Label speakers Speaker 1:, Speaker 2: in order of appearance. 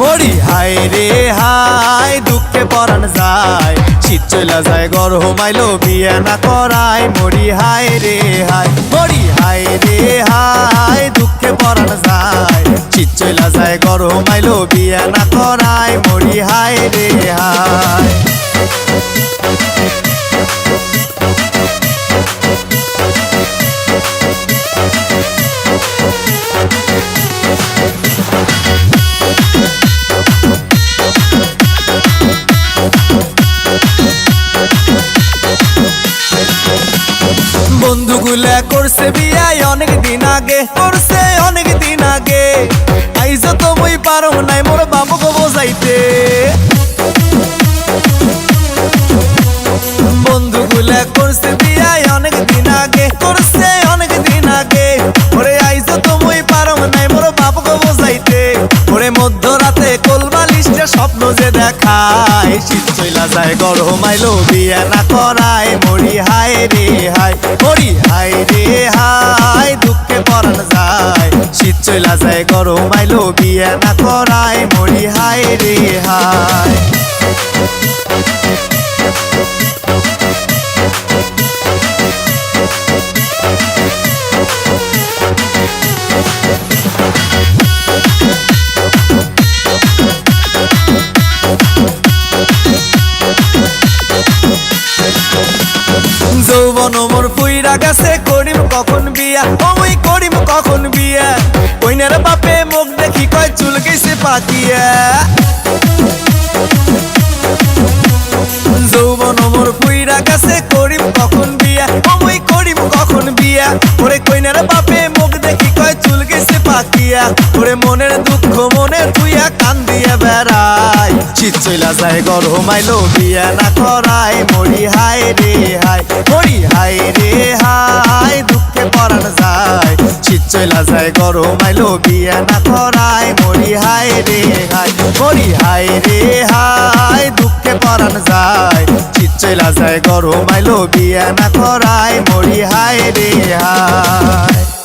Speaker 1: মরি হায় রে হায় দুঃখে পরাণ যায়, শীত চইলা যায় গরম আইলো বিয়ে না করায়। মরি হায় রে হায়, মরি হায় রে হায় দুঃখে পরাণ যায়, শীত চইলা যায় গরম আইলো বিয়ে না করায়। মরি হায় রে হায়। বন্ধুগুলা করছে বিয়াই অনেক দিন আগে, করছে অনেক দিন আগে। আইজ তো মুই পারো নাই মোর বাবুকে বোঝাইতে। বন্ধুগুলা করছে বিয়াই অনেক দিন আগে, করছে অনেক দিন আগে। ওরে আইজ তো মুই পারো নাই মোর বাবুকে বোঝাইতে। ওরে মধ্যরাতে কোলবালিশটা স্বপ্ন যে দেখায়, শীত চইলা যায় গরম আইলো বিয়ে না করায়। মরি হায় রে হায়, মরি হায় রে হায় দুঃখে পরাণ যায়, শীত চইলা যায় গরম আইলো বিয়ে না করায়। মরি হায় রে হায়। যৌবন মোর পুইরা গেছে, করিম কখন বিয়া, ওই করিম কখন বিয়া। কইনার বাপে মুখ দেখি কয় চুল গেছে পাকিয়া। যৌবন মোর পুইরা গেছে, করিম কখন বিয়া, ওই করিম কখন বিয়া। ওরে কইনার বাপে মুখ দেখি কয় চুল গেছে পাকিয়া। ওরে মনের দুঃখ মনে তুইয়া কান দিয়া বেড়াই, শীত চইলা যায় গরম আইলো বিয়া না করায়। মরি হায় রে হায়, মরি হায় রে হায় দুঃখে পরাণ যায়, শীত চইলা যায় গরম আইলো বিয়া না করায়। মরি হায় রে হায়, মরি হায় রে হায় দুঃখে পরাণ যায়, শীত চইলা যায় গরম আইলো বিয়া না করায়। মরি হায় রে হায়।